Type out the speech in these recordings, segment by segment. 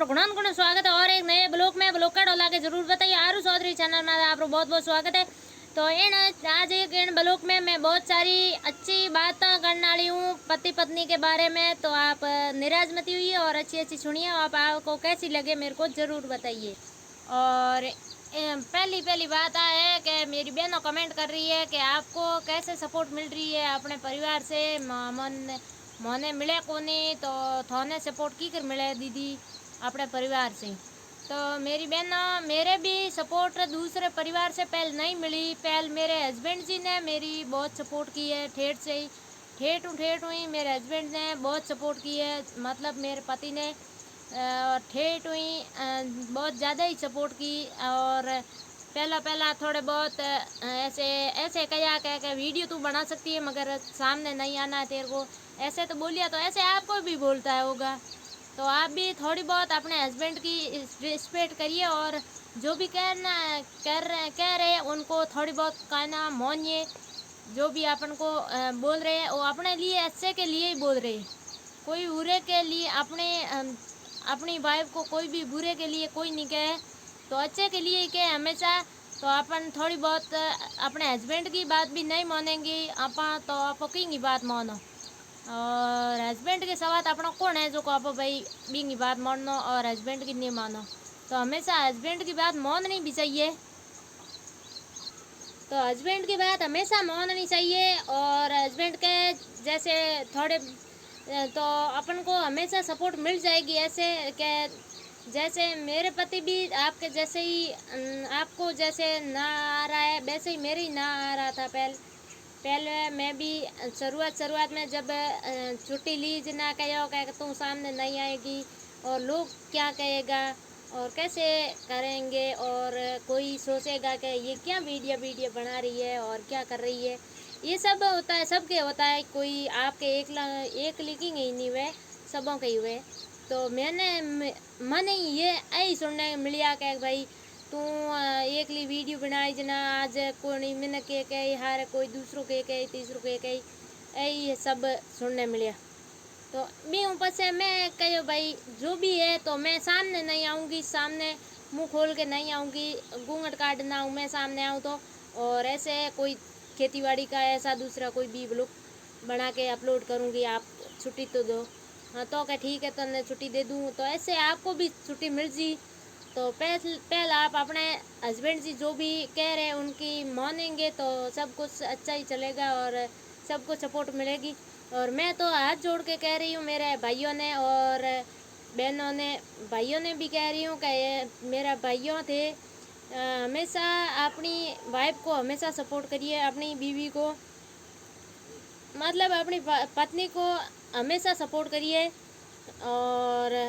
आप गुणान गुण स्वागत है और एक नए ब्लॉग में ब्लॉग का डोला के जरूर बताइए। आरू चौधरी चैनल में आप बहुत बहुत स्वागत है। तो इन आज एक इन ब्लॉग में मैं बहुत सारी अच्छी बातें करने वाली हूँ पति पत्नी के बारे में। तो आप निराश मत हुई और अच्छी अच्छी सुनिए। आपको कैसी लगे मेरे को ज़रूर बताइए। और पहली बात है कि मेरी बहनों कमेंट कर रही है कि आपको कैसे सपोर्ट मिल रही है अपने परिवार से। मोने मिले को नहीं तो थोने सपोर्ट की कर मिले दीदी अपने परिवार से। तो मेरी बहनों मेरे भी सपोर्ट दूसरे परिवार से पहले नहीं मिली। पहले मेरे हस्बैंड जी ने मेरी बहुत सपोर्ट की है। ठेठ हुई मेरे हस्बैंड ने बहुत सपोर्ट की है। मतलब मेरे पति ने ठेठ हुई बहुत ज़्यादा ही सपोर्ट की। और पहला थोड़े बहुत ऐसे ऐसे कहा कह वीडियो तू बना सकती है मगर सामने नहीं आना है तेरे को, ऐसे तो बोलिया। तो ऐसे आपको भी बोलता है होगा। तो आप भी थोड़ी बहुत अपने हस्बैंड की रिस्पेक्ट करिए और जो भी कह रहे हैं उनको थोड़ी बहुत कहना मानिए। जो भी अपन को बोल रहे हैं वो अपने लिए अच्छे के लिए ही बोल रहे हैं। कोई बुरे के लिए अपनी वाइफ को कोई भी बुरे के लिए कोई नहीं कहे, तो अच्छे के लिए कहे हमेशा। तो अपन थोड़ी बहुत अपने हस्बैंड की बात भी नहीं मानेंगी अपन तो आप की बात मानो। और हस्बैंड के सवात अपना कौन है जो को आप भाई बींगी बात मानो और हस्बैंड की नहीं मानो। तो हमेशा हस्बैंड की बात माननी भी चाहिए। तो हस्बैंड की बात हमेशा माननी चाहिए। और हस्बैंड के जैसे थोड़े तो अपन को हमेशा सपोर्ट मिल जाएगी। ऐसे कि जैसे मेरे पति भी आपके जैसे ही आपको जैसे ना आ रहा है वैसे ही मेरे ही ना आ रहा था। पहले मैं भी शुरुआत में जब छुट्टी लीज ना कहो कह तू सामने नहीं आएगी और लोग क्या कहेगा और कैसे करेंगे और कोई सोचेगा कि ये क्या वीडियो बना रही है और क्या कर रही है। ये सब होता है, सबके होता है। कोई आपके एक लिखिंग ही नहीं हुए, सबों के ही हुए। तो मैंने ये आई सुनने मिलिया कि भाई तू एकली वीडियो बनाई जना आज कोई मैंने के कही हार कोई दूसरों के कही तीसरों के कही ये सब सुनने मिलिया। तो मैं ऊपर से मैं कहो भाई जो भी है तो मैं सामने नहीं आऊँगी, सामने मुंह खोल के नहीं आऊँगी, घूंघट काटना हूँ मैं सामने आऊँ तो। और ऐसे कोई खेतीबाड़ी का ऐसा दूसरा कोई भी ब्लॉग बना के अपलोड करूँगी। आप छुट्टी तो दो, हाँ तो क्या ठीक है तो मैं छुट्टी दे दूँ। तो ऐसे आपको भी छुट्टी मिल जी। तो पहले आप अपने हस्बैंड जी जो भी कह रहे हैं उनकी मानेंगे तो सब कुछ अच्छा ही चलेगा और सबको सपोर्ट मिलेगी। और मैं तो हाथ जोड़ के कह रही हूँ मेरे भाइयों ने और बहनों ने, भाइयों ने भी कह रही हूँ कि ये मेरा भाइयों थे हमेशा अपनी वाइफ को हमेशा सपोर्ट करिए, अपनी बीवी को मतलब अपनी पत्नी को हमेशा सपोर्ट करिए। और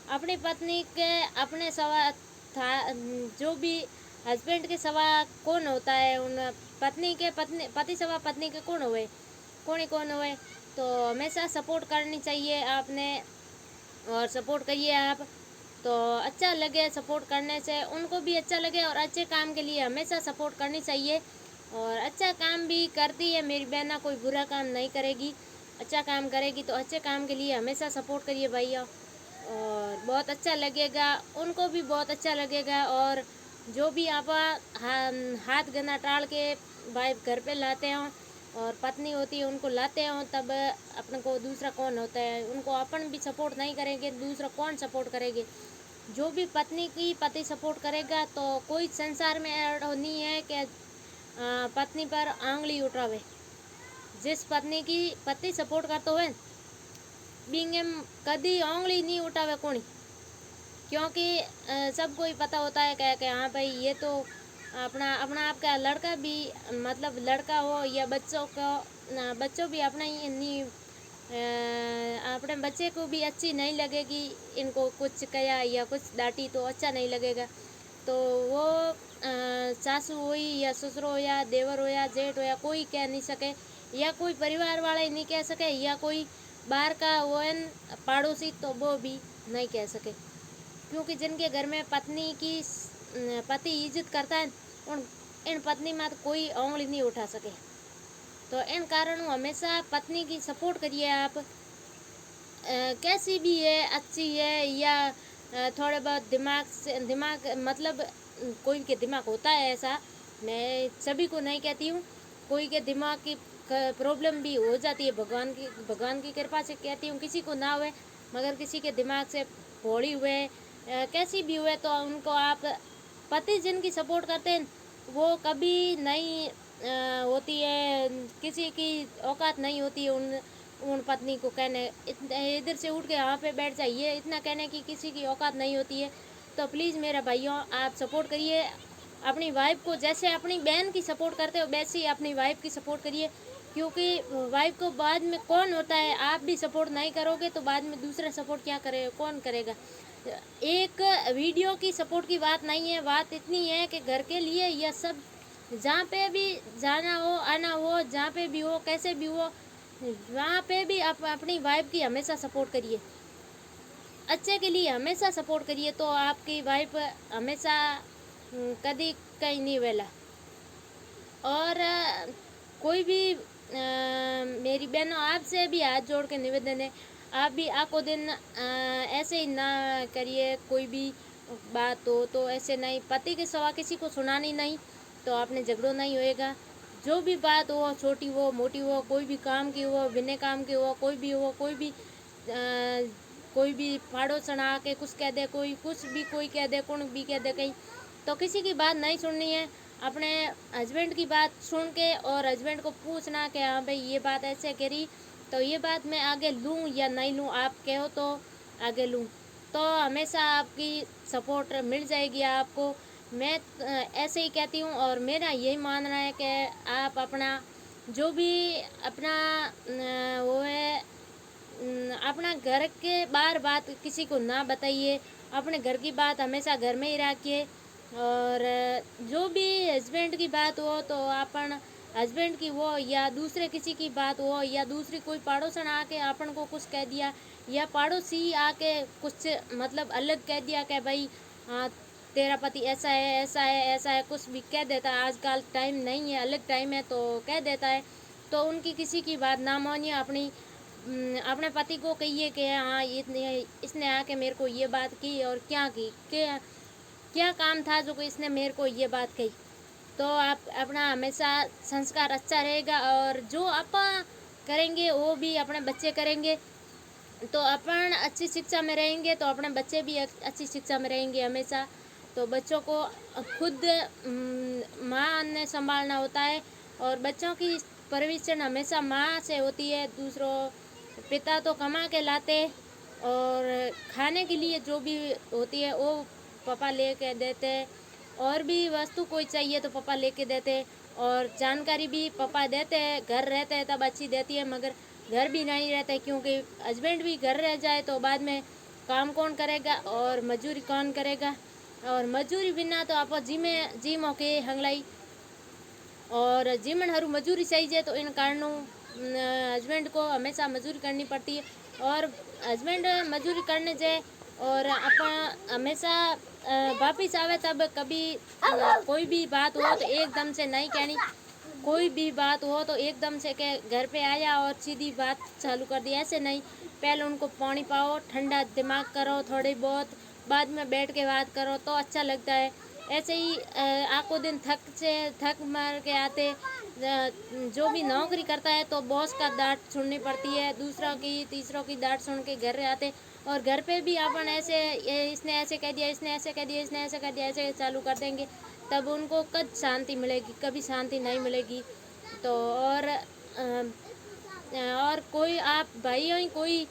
अपनी पत्नी के अपने सवा था जो भी हस्बैंड के सवा कौन होता है उन पति सवा पत्नी के कौन हुए। तो हमेशा सपोर्ट करनी चाहिए आपने और सपोर्ट करिए आप। तो अच्छा लगे सपोर्ट करने से, उनको भी अच्छा लगे और अच्छे काम के लिए हमेशा सपोर्ट करनी चाहिए। और अच्छा काम भी करती है मेरी बहना, कोई बुरा काम नहीं करेगी, अच्छा काम करेगी। तो अच्छे काम के लिए हमेशा सपोर्ट करिए भैया और बहुत अच्छा लगेगा, उनको भी बहुत अच्छा लगेगा। और जो भी आप हाथ गंदा टाल के वाइफ घर पे लाते हो और पत्नी होती है उनको लाते हो, तब अपन को दूसरा कौन होता है, उनको अपन भी सपोर्ट नहीं करेंगे दूसरा कौन सपोर्ट करेंगे। जो भी पत्नी की पति सपोर्ट करेगा तो कोई संसार में ऐसा नहीं है कि पत्नी पर आंगली उठावे। जिस पत्नी की पति सपोर्ट करते हुए बींगे कभी आंगली नहीं उठावे कोनी, क्योंकि सबको ही पता होता है कि हाँ भाई ये तो अपना अपना आपका लड़का भी मतलब लड़का हो या बच्चों भी अपना ही नहीं अपने बच्चे को भी अच्छी नहीं लगेगी। इनको कुछ कहा या कुछ डांटी तो अच्छा नहीं लगेगा। तो वो सासू हो या ससुर हो या देवर हो या जेठ हो या कोई कह नहीं सके या कोई परिवार वाले नहीं कह सके या कोई बाहर का वो पड़ोसी तो वो भी नहीं कह सके। क्योंकि जिनके घर में पति इज्जत करता है इन पत्नी में कोई उंगली नहीं उठा सके। तो इन कारणों हमेशा पत्नी की सपोर्ट करिए आप। कैसी भी है, अच्छी है या थोड़े बहुत दिमाग मतलब कोई के दिमाग होता है ऐसा, मैं सभी को नहीं कहती हूँ, कोई के दिमाग की प्रॉब्लम भी हो जाती है, भगवान की कृपा से कहती हूँ किसी को ना हुए, मगर किसी के दिमाग से फोड़ी हुए कैसी भी हुए तो उनको आप पति जिनकी सपोर्ट करते हैं वो कभी नहीं होती है, किसी की औकात नहीं होती है उन पत्नी को कहने इधर से उठ के यहाँ पे बैठ जाइए, इतना कहने की किसी की औकात नहीं होती है। तो प्लीज़ मेरा भाइयों आप सपोर्ट करिए अपनी वाइफ को, जैसे अपनी बहन की सपोर्ट करते हो वैसे ही अपनी वाइफ की सपोर्ट करिए, क्योंकि वाइफ को बाद में कौन होता है, आप भी सपोर्ट नहीं करोगे तो बाद में दूसरा सपोर्ट क्या करेगा, कौन करेगा। एक वीडियो की सपोर्ट की बात नहीं है, बात इतनी है कि घर के लिए यह सब जहाँ पे भी जाना हो आना हो, जहाँ पे भी हो कैसे भी हो, वहाँ पे भी आप अपनी वाइफ की हमेशा सपोर्ट करिए, अच्छे के लिए हमेशा सपोर्ट करिए, तो आपकी वाइफ हमेशा कभी कहीं नहीं वेला। और कोई भी मेरी बहनों आपसे भी हाथ जोड़ के निवेदन है, आप भी आखो दिन ऐसे ही ना करिए, कोई भी बात हो तो ऐसे नहीं, पति के सिवा किसी को सुनानी नहीं, तो आपने झगड़ो नहीं होएगा। जो भी बात हो, छोटी हो मोटी हो, कोई भी काम की हो बिना काम की हो, कोई भी हो, कोई भी पड़ोसन आके कुछ कह दे, कोई कुछ भी कोई कह दे, कौन भी कह दे कहीं, तो किसी की बात नहीं सुननी है, अपने हस्बैंड की बात सुन के और हस्बैंड को पूछना कि हाँ भाई ये बात ऐसे करी तो ये बात मैं आगे लूँ या नहीं लूँ, आप कहो तो आगे लूँ, तो हमेशा आपकी सपोर्ट मिल जाएगी आपको। मैं ऐसे ही कहती हूँ और मेरा यही मानना है कि आप अपना जो भी अपना वो है अपना घर के बाहर बात किसी को ना बताइए, अपने घर की बात हमेशा घर में ही रखिए। और जो भी हस्बैंड की बात हो तो अपन हस्बैंड की हो या दूसरे किसी की बात हो या दूसरी कोई पड़ोसन आके अपन को कुछ कह दिया या पड़ोसी आके कुछ मतलब अलग कह दिया कि भाई हाँ तेरा पति ऐसा है ऐसा है ऐसा है, कुछ भी कह देता है, आजकल टाइम नहीं है अलग टाइम है तो कह देता है, तो उनकी किसी की बात ना मानिए, अपने पति को कहिए कि हाँ इसने आके मेरे को ये बात की और क्या की, क्या काम था जो इसने मेरे को ये बात कही, तो आप अपना हमेशा संस्कार अच्छा रहेगा और जो अपन करेंगे वो भी अपने बच्चे करेंगे, तो अपन अच्छी शिक्षा में रहेंगे तो अपने बच्चे भी अच्छी शिक्षा में रहेंगे हमेशा। तो बच्चों को खुद माँ ने संभालना होता है और बच्चों की परवरिश हमेशा माँ से होती है, दूसरों पिता तो कमा के लाते और खाने के लिए जो भी होती है वो पापा लेके देते, और भी वस्तु कोई चाहिए तो पापा लेके देते, और जानकारी भी पापा देते हैं, घर रहते हैं तब अच्छी देती है, मगर घर भी नहीं रहते क्योंकि हस्बैंड भी घर रह जाए तो बाद में काम कौन करेगा और मजूरी कौन करेगा, और मजूरी बिना तो आप जीमो के हंगलाई और जीवन हरू मजूरी चाहिए, तो इन कारणों हस्बैंड को हमेशा मजूरी करनी पड़ती है, और हस्बैंड मजूरी करने जाए और अपन हमेशा वापिस आवे तब कभी कोई भी बात हो तो एकदम से नहीं कहनी, कोई भी बात हो तो एकदम से के घर पे आया और सीधी बात चालू कर दी, ऐसे नहीं, पहले उनको पानी पाओ, ठंडा दिमाग करो, थोड़ी बहुत बाद में बैठ के बात करो तो अच्छा लगता है। ऐसे ही आखो दिन थक मार के आते, जो भी नौकरी करता है तो बॉस का डांट सुननी पड़ती है, दूसरों की तीसरों की डांट सुन के घर आते, और घर पे भी अपन ऐसे इसने ऐसे कह दिया, इसने ऐसे कह दिया, इसने ऐसे कह दिया, ऐसे चालू कर देंगे, तब उनको कब शांति मिलेगी, कभी शांति नहीं मिलेगी। तो और कोई आप भाई हो कोई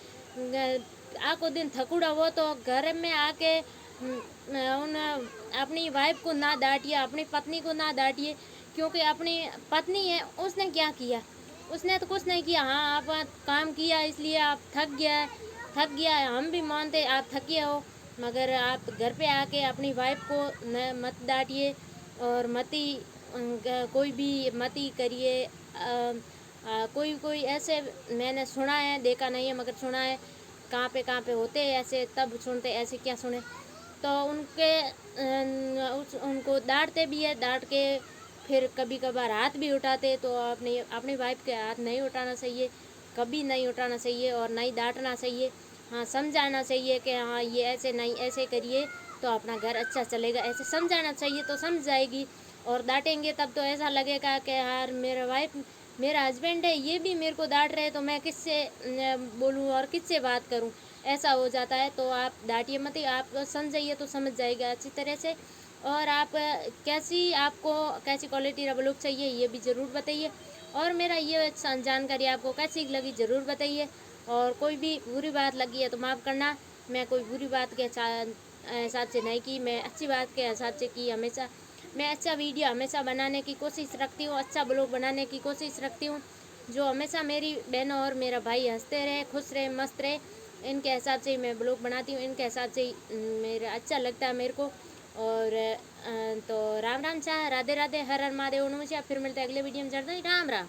आको दिन थकुड़ा हो तो घर में आके उन अपनी वाइफ को ना डांटिए, अपनी पत्नी को ना डांटिए, क्योंकि अपनी पत्नी है उसने क्या किया, उसने तो कुछ नहीं किया, हाँ आप काम किया इसलिए आप थक गया है, हम भी मानते आप थके हो, मगर आप घर पे आके अपनी वाइफ को मत डांटिए और कोई भी मती करिए। कोई ऐसे मैंने सुना है, देखा नहीं है मगर सुना है, कहाँ पे होते ऐसे, तब सुनते ऐसे क्या सुने, तो उनको डांटते भी है, डांट के फिर कभी कभार हाथ भी उठाते, तो अपनी वाइफ के हाथ नहीं उठाना चाहिए, कभी नहीं उठाना चाहिए और नहीं डांटना चाहिए। हाँ समझाना चाहिए कि हाँ ये ऐसे नहीं, ऐसे करिए तो अपना घर अच्छा चलेगा, ऐसे समझाना चाहिए तो समझ जाएगी। और डांटेंगे तब तो ऐसा लगेगा कि यार मेरा वाइफ, मेरा हस्बैंड है, ये भी मेरे को डांट रहे तो मैं किससे बोलूँ और किससे बात करूँ, ऐसा हो जाता है। तो आप डांटिए मत, आप समझाइए तो समझ जाएगा अच्छी तरह से। और आप कैसी, आपको कैसी क्वालिटी रबर लुक चाहिए ये भी ज़रूर बताइए। और मेरा ये जानकारी आपको कैसी लगी ज़रूर बताइए। और कोई भी बुरी बात लगी है तो माफ़ करना, मैं कोई बुरी बात के हिसाब से नहीं की, मैं अच्छी बात के हिसाब से की। हमेशा मैं अच्छा वीडियो हमेशा बनाने की कोशिश रखती हूँ, अच्छा ब्लॉग बनाने की कोशिश रखती हूँ, जो हमेशा मेरी बहनों और मेरा भाई हंसते रहे, खुश रहे, मस्त रहे, इनके हिसाब से ही मैं ब्लॉग बनाती हूँ, इनके हिसाब से ही मेरा अच्छा लगता है मेरे को। और तो राम राम, चाह राधे राधे, हर हर महादेव, नमस्कार। फिर मिलते हैं अगले वीडियो में। जल्द ही राम राम।